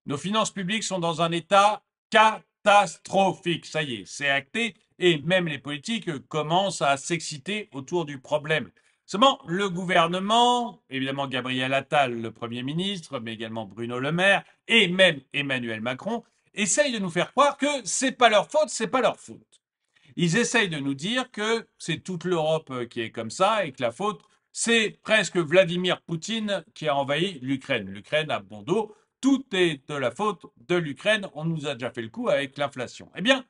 Nos finances publiques sont dans un état catastrophique. Ça y est, c'est acté et même les politiques commencent à s'exciter autour du problème. Seulement, le gouvernement, évidemment Gabriel Attal, le Premier ministre, mais également Bruno Le Maire et même Emmanuel Macron, essayent de nous faire croire que c'est pas leur faute, c'est pas leur faute. Ils essayent de nous dire que c'est toute l'Europe qui est comme ça et que la faute, c'est presque Vladimir Poutine qui a envahi l'Ukraine. L'Ukraine a bon dos, tout est de la faute de l'Ukraine, on nous a déjà fait le coup avec l'inflation. Eh bien,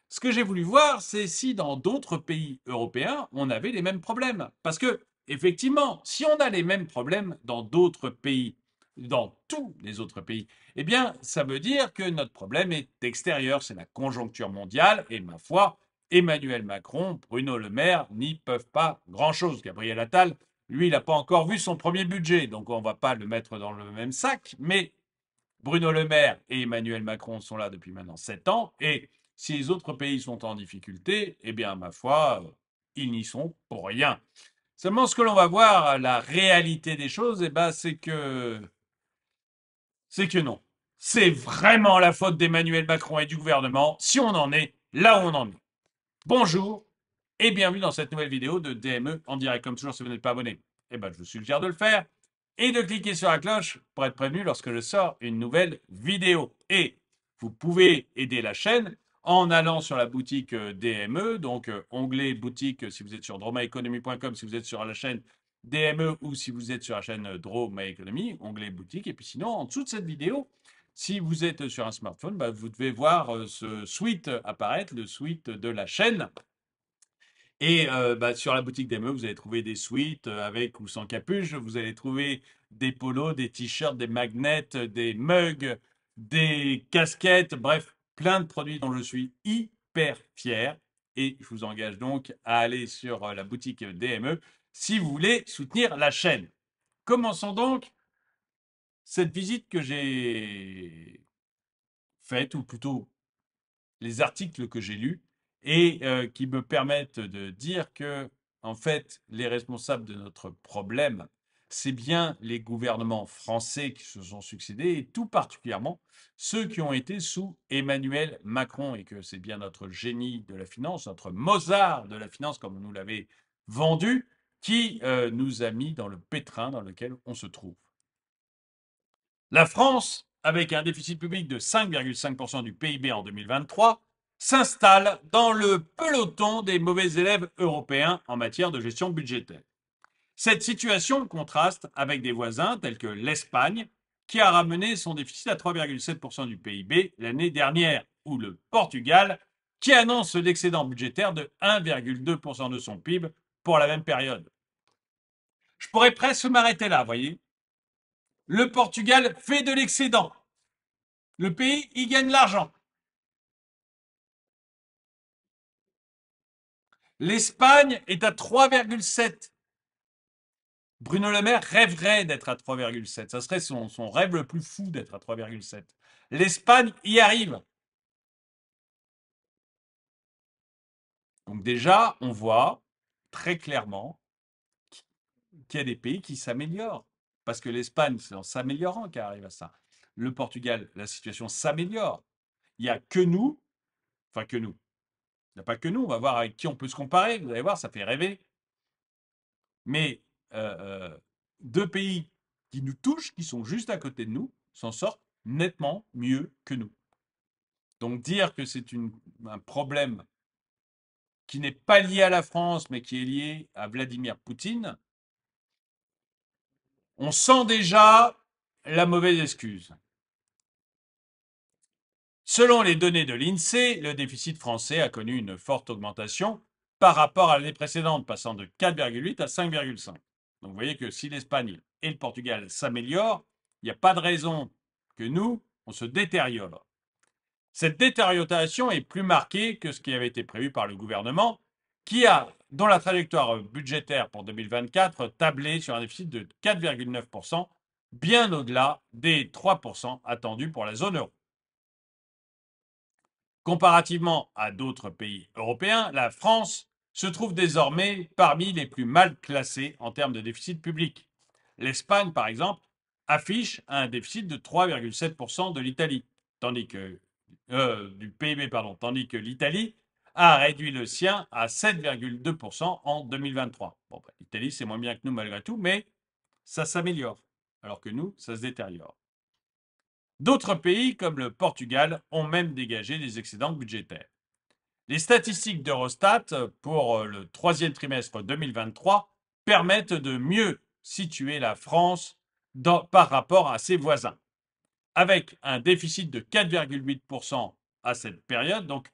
ce que j'ai voulu voir, c'est si dans d'autres pays européens, on avait les mêmes problèmes. Parce que, effectivement, si on a les mêmes problèmes dans d'autres pays, dans tous les autres pays, eh bien, ça veut dire que notre problème est extérieur, c'est la conjoncture mondiale, et ma foi, Emmanuel Macron, Bruno Le Maire n'y peuvent pas grand-chose. Gabriel Attal, lui, il n'a pas encore vu son premier budget, donc on ne va pas le mettre dans le même sac, mais Bruno Le Maire et Emmanuel Macron sont là depuis maintenant 7 ans, et si les autres pays sont en difficulté, eh bien, ma foi, ils n'y sont pour rien. Seulement, ce que l'on va voir, la réalité des choses, eh ben, c'est que non. C'est vraiment la faute d'Emmanuel Macron et du gouvernement si on en est là où on en est. Bonjour et bienvenue dans cette nouvelle vidéo de DME en direct. Comme toujours, si vous n'êtes pas abonné, eh ben, je vous suggère de le faire et de cliquer sur la cloche pour être prévenu lorsque je sors une nouvelle vidéo. Et vous pouvez aider la chaîne en allant sur la boutique DME, donc onglet boutique si vous êtes sur dromaeconomy.com, si vous êtes sur la chaîne DME ou si vous êtes sur la chaîne Droma Economy, onglet boutique. Et puis sinon, en dessous de cette vidéo, si vous êtes sur un smartphone, bah, vous devez voir ce suite apparaître, le suite de la chaîne. Et bah, sur la boutique DME, vous allez trouver des suites avec ou sans capuche. Vous allez trouver des polos, des t-shirts, des magnets, des mugs, des casquettes, bref, plein de produits dont je suis hyper fier. Et je vous engage donc à aller sur la boutique DME si vous voulez soutenir la chaîne. Commençons donc cette visite que j'ai faite, ou plutôt les articles que j'ai lus, et qui me permettent de dire que, en fait, les responsables de notre problème, c'est bien les gouvernements français qui se sont succédés, et tout particulièrement ceux qui ont été sous Emmanuel Macron, et que c'est bien notre génie de la finance, notre Mozart de la finance, comme on nous l'avait vendu, qui nous a mis dans le pétrin dans lequel on se trouve. La France, avec un déficit public de 5,5% du PIB en 2023, s'installe dans le peloton des mauvais élèves européens en matière de gestion budgétaire. Cette situation contraste avec des voisins tels que l'Espagne, qui a ramené son déficit à 3,7% du PIB l'année dernière, ou le Portugal, qui annonce l'excédent budgétaire de 1,2% de son PIB pour la même période. Je pourrais presque m'arrêter là, voyez. Le Portugal fait de l'excédent. Le pays y gagne l'argent. L'Espagne est à 3,7. Bruno Le Maire rêverait d'être à 3,7. Ça serait son rêve le plus fou d'être à 3,7. L'Espagne y arrive. Donc déjà, on voit très clairement qu'il y a des pays qui s'améliorent. Parce que l'Espagne, c'est en s'améliorant qu'elle arrive à ça. Le Portugal, la situation s'améliore. Il n'y a que nous, enfin que nous. Il n'y a pas que nous, on va voir avec qui on peut se comparer. Vous allez voir, ça fait rêver. Mais deux pays qui nous touchent, qui sont juste à côté de nous, s'en sortent nettement mieux que nous. Donc dire que c'est un problème qui n'est pas lié à la France, mais qui est lié à Vladimir Poutine, on sent déjà la mauvaise excuse. Selon les données de l'INSEE, le déficit français a connu une forte augmentation par rapport à l'année précédente, passant de 4,8 à 5,5. Donc vous voyez que si l'Espagne et le Portugal s'améliorent, il n'y a pas de raison que nous, on se détériore. Cette détérioration est plus marquée que ce qui avait été prévu par le gouvernement, qui a, dans la trajectoire budgétaire pour 2024, tablé sur un déficit de 4,9%, bien au-delà des 3% attendus pour la zone euro. Comparativement à d'autres pays européens, la France se trouve désormais parmi les plus mal classés en termes de déficit public. L'Espagne, par exemple, affiche un déficit de 3,7% de l'Italie, tandis que du PIB, pardon, tandis que l'Italie a réduit le sien à 7,2% en 2023. Bon, bah, l'Italie, c'est moins bien que nous malgré tout, mais ça s'améliore, alors que nous, ça se détériore. D'autres pays, comme le Portugal, ont même dégagé des excédents budgétaires. Les statistiques d'Eurostat pour le troisième trimestre 2023 permettent de mieux situer la France par rapport à ses voisins, avec un déficit de 4,8% à cette période. Donc,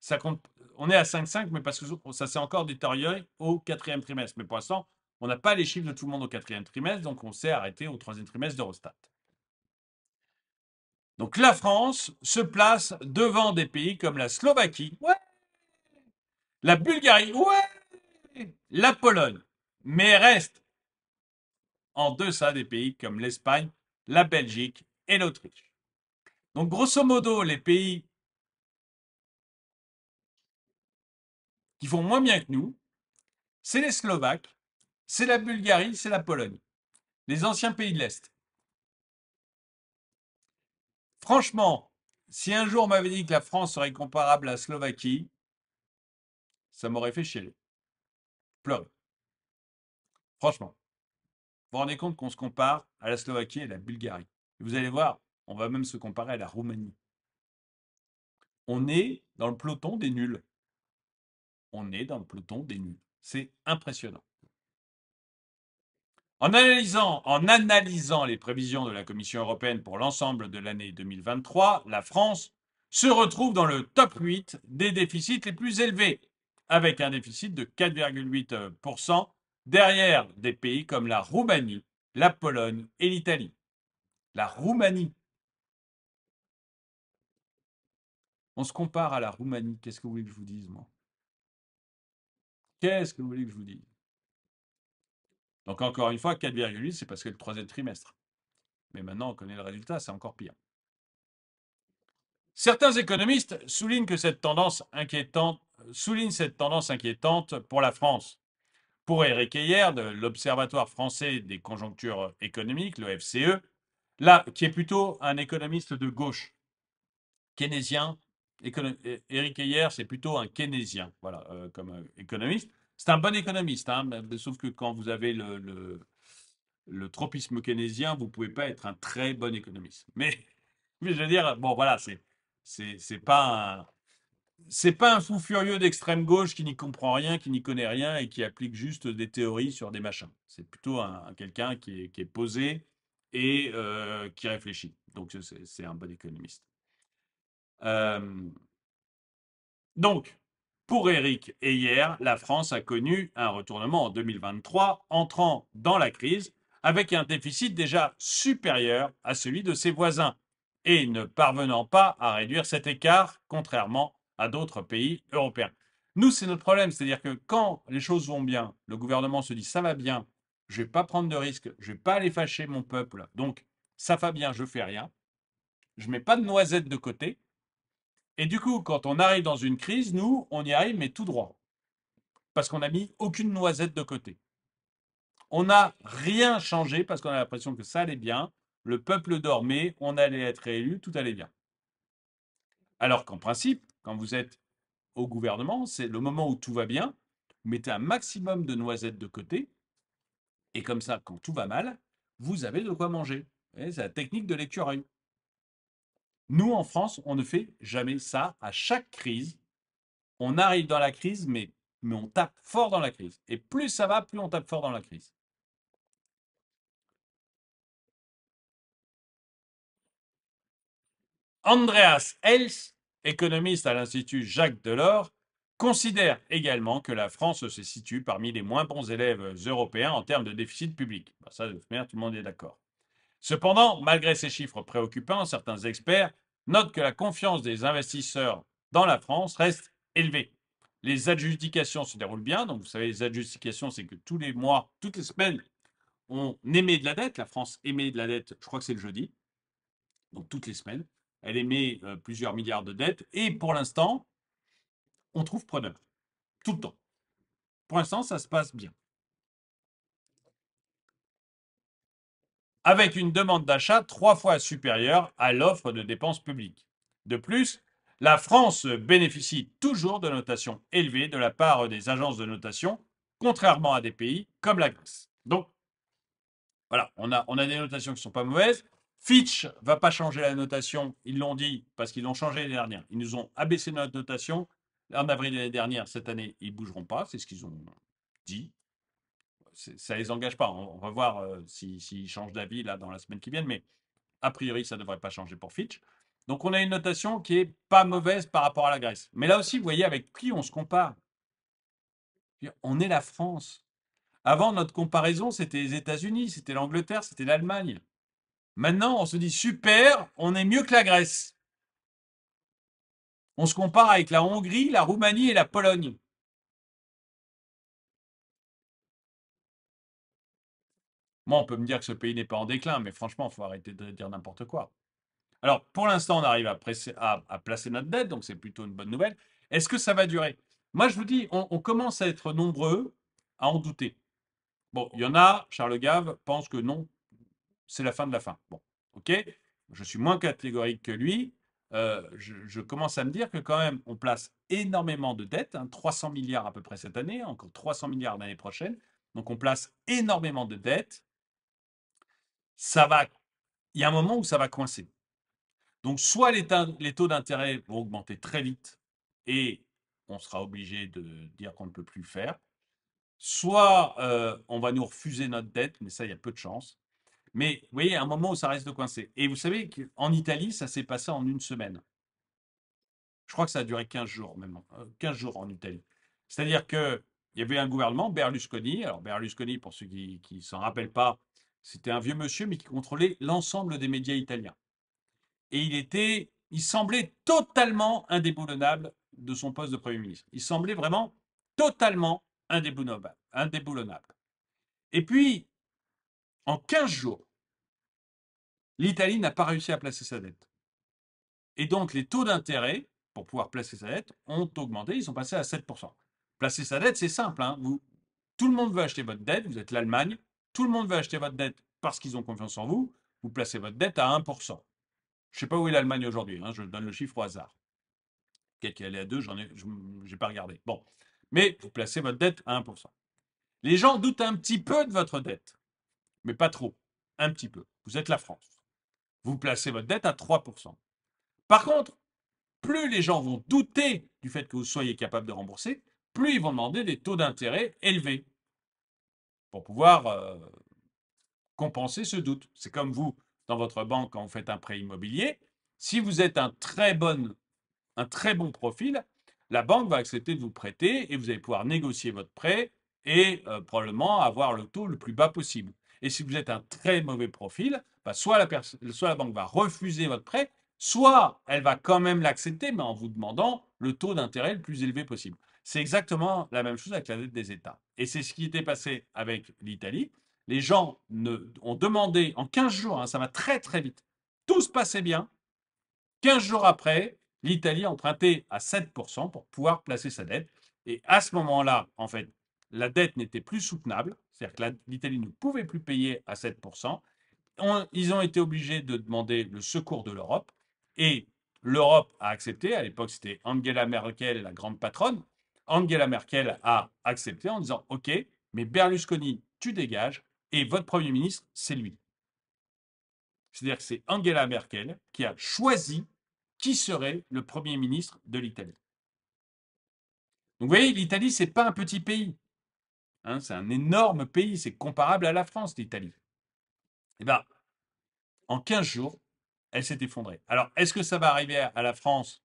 ça compte, on est à 5,5, mais parce que ça s'est encore détérioré au quatrième trimestre. Mais pour l'instant, on n'a pas les chiffres de tout le monde au quatrième trimestre, donc on s'est arrêté au troisième trimestre d'Eurostat. Donc la France se place devant des pays comme la Slovaquie, ouais, la Bulgarie, ouais, la Pologne, mais reste en deçà des pays comme l'Espagne, la Belgique et l'Autriche. Donc grosso modo, les pays qui font moins bien que nous, c'est les Slovaques, c'est la Bulgarie, c'est la Pologne, les anciens pays de l'Est. Franchement, si un jour on m'avait dit que la France serait comparable à la Slovaquie, ça m'aurait fait chier. Pleurer. Franchement. Vous vous rendez compte qu'on se compare à la Slovaquie et à la Bulgarie. Vous allez voir, on va même se comparer à la Roumanie. On est dans le peloton des nuls. On est dans le peloton des nuls. C'est impressionnant. En analysant les prévisions de la Commission européenne pour l'ensemble de l'année 2023, la France se retrouve dans le top 8 des déficits les plus élevés, avec un déficit de 4,8%, derrière des pays comme la Roumanie, la Pologne et l'Italie. La Roumanie. On se compare à la Roumanie. Qu'est-ce que vous voulez que je vous dise, moi? Qu'est-ce que vous voulez que je vous dise? Donc, encore une fois, 4,8, c'est parce que le troisième trimestre. Mais maintenant, on connaît le résultat, c'est encore pire. Certains économistes soulignent cette tendance inquiétante pour la France. Pour Éric Heyer, de l'Observatoire français des conjonctures économiques, le FCE, là, qui est plutôt un économiste de gauche, keynésien. Éric Heyer, c'est plutôt un keynésien, voilà, comme économiste. C'est un bon économiste, hein, sauf que quand vous avez le tropisme keynésien, vous ne pouvez pas être un très bon économiste. Mais je veux dire, bon, voilà, c'est pas c'est pas un fou furieux d'extrême gauche qui n'y comprend rien, qui n'y connaît rien et qui applique juste des théories sur des machins. C'est plutôt quelqu'un qui est posé et qui réfléchit. Donc c'est un bon économiste. Euh, donc, pour Éric Heyer, la France a connu un retournement en 2023, entrant dans la crise avec un déficit déjà supérieur à celui de ses voisins et ne parvenant pas à réduire cet écart, contrairement à d'autres pays européens. Nous, c'est notre problème, c'est-à-dire que quand les choses vont bien, le gouvernement se dit ça va bien, je ne vais pas prendre de risques, je ne vais pas aller fâcher mon peuple, donc ça va bien, je ne fais rien, je ne mets pas de noisettes de côté, et du coup, quand on arrive dans une crise, nous, on y arrive, mais tout droit. Parce qu'on n'a mis aucune noisette de côté. On n'a rien changé parce qu'on a l'impression que ça allait bien. Le peuple dormait, on allait être réélu, tout allait bien. Alors qu'en principe, quand vous êtes au gouvernement, c'est le moment où tout va bien. Vous mettez un maximum de noisettes de côté. Et comme ça, quand tout va mal, vous avez de quoi manger. C'est la technique de l'écureuil. Nous, en France, on ne fait jamais ça. À chaque crise, on arrive dans la crise, mais on tape fort dans la crise. Et plus ça va, plus on tape fort dans la crise. AndreasEls, économiste à l'Institut Jacques Delors, considère également que la France se situe parmi les moins bons élèves européens en termes de déficit public. Ça, de toute manière, tout le monde est d'accord. Cependant, malgré ces chiffres préoccupants, certains experts notent que la confiance des investisseurs dans la France reste élevée. Les adjudications se déroulent bien. Donc, vous savez, les adjudications, c'est que tous les mois, toutes les semaines, on émet de la dette. La France émet de la dette, je crois que c'est le jeudi, donc toutes les semaines. Elle émet plusieurs milliards de dettes. Et pour l'instant, on trouve preneur. Tout le temps. Pour l'instant, ça se passe bien. avec une demande d'achat 3 fois supérieure à l'offre de dépenses publiques. De plus, la France bénéficie toujours de notations élevées de la part des agences de notation, contrairement à des pays comme la Grèce. Donc, voilà, on a des notations qui ne sont pas mauvaises. Fitch ne va pas changer la notation, ils l'ont dit, parce qu'ils l'ont changé l'année dernière. Ils nous ont abaissé notre notation en avril de l'année dernière. Cette année, ils ne bougeront pas, c'est ce qu'ils ont dit. Ça ne les engage pas. On va voir s'ils changent d'avis là dans la semaine qui vient, mais a priori, ça ne devrait pas changer pour Fitch. Donc, on a une notation qui n'est pas mauvaise par rapport à la Grèce. Mais là aussi, vous voyez avec qui on se compare. On est la France. Avant, notre comparaison, c'était les États-Unis, c'était l'Angleterre, c'était l'Allemagne. Maintenant, on se dit super, on est mieux que la Grèce. On se compare avec la Hongrie, la Roumanie et la Pologne. Moi, on peut me dire que ce pays n'est pas en déclin, mais franchement, il faut arrêter de dire n'importe quoi. Alors, pour l'instant, on arrive à placer notre dette, donc c'est plutôt une bonne nouvelle. Est-ce que ça va durer? Moi, je vous dis, on commence à être nombreux à en douter. Bon, il y en a, Charles Gave pense que non, c'est la fin de la fin. Bon, ok, je suis moins catégorique que lui. Je commence à me dire que quand même, on place énormément de dettes, 300 milliards à peu près cette année, encore 300 milliards l'année prochaine. Donc on place énormément de dettes. Ça va, il y a un moment où ça va coincer. Donc soit les taux d'intérêt vont augmenter très vite et on sera obligé de dire qu'on ne peut plus le faire. Soit on va nous refuser notre dette, mais ça, il y a peu de chance. Mais vous voyez, à un moment où ça reste de coincer. Et vous savez qu'en Italie, ça s'est passé en une semaine. Je crois que ça a duré 15 jours, même 15 jours en Italie. C'est-à-dire qu'il y avait un gouvernement, Berlusconi. Alors Berlusconi, pour ceux qui ne s'en rappellent pas, c'était un vieux monsieur, mais qui contrôlait l'ensemble des médias italiens. Et il semblait totalement indéboulonnable de son poste de Premier ministre. Il semblait vraiment totalement indéboulonnable. Et puis, en 15 jours, l'Italie n'a pas réussi à placer sa dette. Et donc, les taux d'intérêt, pour pouvoir placer sa dette, ont augmenté. Ils sont passés à 7%. Placer sa dette, c'est simple. Tout le monde veut acheter votre dette. Vous êtes l'Allemagne. Tout le monde veut acheter votre dette parce qu'ils ont confiance en vous. Vous placez votre dette à 1%. Je ne sais pas où est l'Allemagne aujourd'hui. Je donne le chiffre au hasard. Peut-être qu'elle est à 2, je n'ai pas regardé. Bon. Mais vous placez votre dette à 1%. Les gens doutent un petit peu de votre dette, mais pas trop. Un petit peu. Vous êtes la France. Vous placez votre dette à 3%. Par contre, plus les gens vont douter du fait que vous soyez capable de rembourser, plus ils vont demander des taux d'intérêt élevés pour pouvoir compenser ce doute. C'est comme vous, dans votre banque, quand vous faites un prêt immobilier. Si vous êtes un très bon profil, la banque va accepter de vous prêter et vous allez pouvoir négocier votre prêt et probablement avoir le taux le plus bas possible. Et si vous êtes un très mauvais profil, soit la banque va refuser votre prêt, soit elle va quand même l'accepter, mais en vous demandant le taux d'intérêt le plus élevé possible. C'est exactement la même chose avec la dette des États. Et c'est ce qui était passé avec l'Italie. Les gens ont demandé en 15 jours, ça va très très vite, tout se passait bien. 15 jours après, l'Italie a emprunté à 7% pour pouvoir placer sa dette. Et à ce moment-là, en fait, la dette n'était plus soutenable, c'est-à-dire que l'Italie ne pouvait plus payer à 7%. Ils ont été obligés de demander le secours de l'Europe et l'Europe a accepté. À l'époque, c'était Angela Merkel, la grande patronne. Angela Merkel a accepté en disant OK, mais Berlusconi, tu dégages et votre Premier ministre, c'est lui. C'est-à-dire que c'est Angela Merkel qui a choisi qui serait le Premier ministre de l'Italie. Donc vous voyez, l'Italie, ce n'est pas un petit pays. C'est un énorme pays. C'est comparable à la France, l'Italie. Eh bien, en 15 jours, elle s'est effondrée. Alors, est-ce que ça va arriver à la France?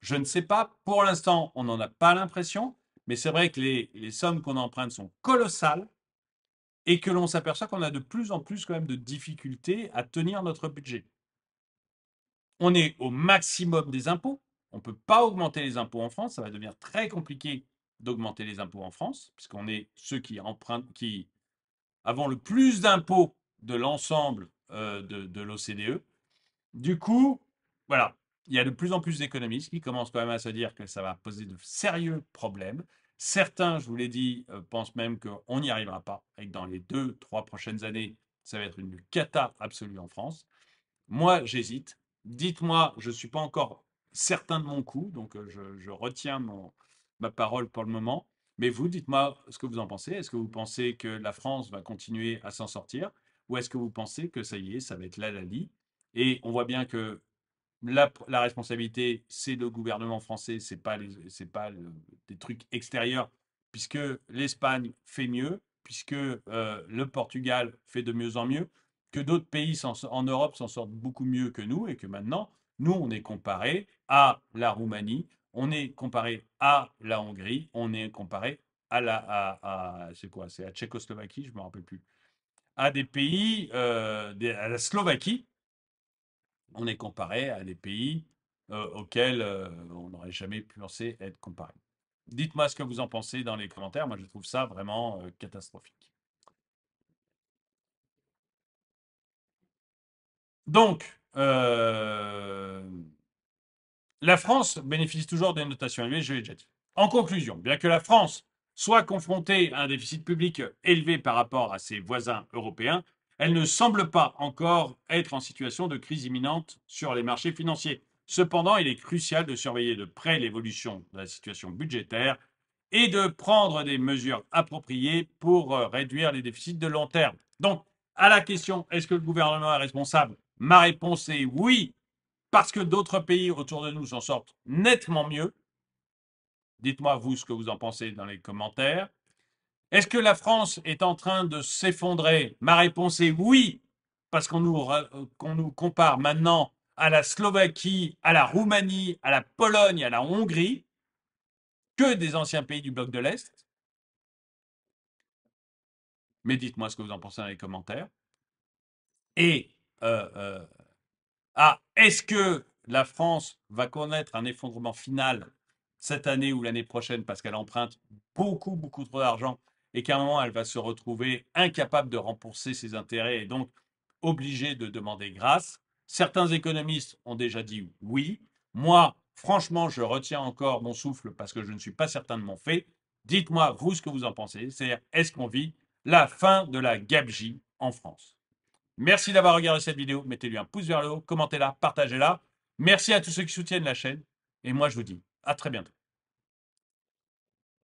Je ne sais pas. Pour l'instant, on n'en a pas l'impression. Mais c'est vrai que les sommes qu'on emprunte sont colossales et que l'on s'aperçoit qu'on a de plus en plus quand même de difficultés à tenir notre budget. On est au maximum des impôts. On ne peut pas augmenter les impôts en France. Ça va devenir très compliqué d'augmenter les impôts en France, puisqu'on est ceux qui avons le plus d'impôts de l'ensemble de l'OCDE. Du coup, voilà, il y a de plus en plus d'économistes qui commencent quand même à se dire que ça va poser de sérieux problèmes. Certains, je vous l'ai dit, pensent même qu'on n'y arrivera pas et que dans les 2, 3 prochaines années, Ça va être une cata absolue en France. Moi, j'hésite. Dites-moi, je ne suis pas encore certain de mon coup, donc je retiens ma parole pour le moment. Mais vous, dites-moi ce que vous en pensez. Est-ce que vous pensez que la France va continuer à s'en sortir? Ou est-ce que vous pensez que ça y est, ça va être l'Alali? Et on voit bien que la responsabilité, c'est le gouvernement français, c'est pas des trucs extérieurs, puisque l'Espagne fait mieux, puisque le Portugal fait de mieux en mieux, que d'autres pays en Europe s'en sortent beaucoup mieux que nous, et que maintenant, nous, on est comparé à la Roumanie, on est comparé à la Hongrie, on est comparé c'est quoi? C'est la Tchécoslovaquie, je ne me rappelle plus. À des pays, à la Slovaquie, on est comparé à des pays auxquels on n'aurait jamais pensé être comparé. Dites-moi ce que vous en pensez dans les commentaires. Moi, je trouve ça vraiment catastrophique. Donc, la France bénéficie toujours des notations élevées, je l'ai déjà dit. En conclusion, bien que la France soit confrontée à un déficit public élevé par rapport à ses voisins européens, elle ne semble pas encore être en situation de crise imminente sur les marchés financiers. Cependant, il est crucial de surveiller de près l'évolution de la situation budgétaire et de prendre des mesures appropriées pour réduire les déficits de long terme. Donc, à la question, est-ce que le gouvernement est responsable? Ma réponse est oui, parce que d'autres pays autour de nous s'en sortent nettement mieux. Dites-moi, vous, ce que vous en pensez dans les commentaires. Est-ce que la France est en train de s'effondrer? Ma réponse est oui, parce qu'on nous compare maintenant à la Slovaquie, à la Roumanie, à la Pologne, à la Hongrie, que des anciens pays du bloc de l'Est. Mais dites-moi ce que vous en pensez dans les commentaires. Et est-ce que la France va connaître un effondrement final cette année ou l'année prochaine parce qu'elle emprunte beaucoup, beaucoup trop d'argent et qu'à un moment, elle va se retrouver incapable de rembourser ses intérêts et donc obligée de demander grâce? Certains économistes ont déjà dit oui. Moi, franchement, je retiens encore mon souffle parce que je ne suis pas certain de mon fait. Dites-moi, vous, ce que vous en pensez. C'est-à-dire, est-ce qu'on vit la fin de la gabegie en France? Merci d'avoir regardé cette vidéo. Mettez-lui un pouce vers le haut, commentez-la, partagez-la. Merci à tous ceux qui soutiennent la chaîne. Et moi, je vous dis à très bientôt.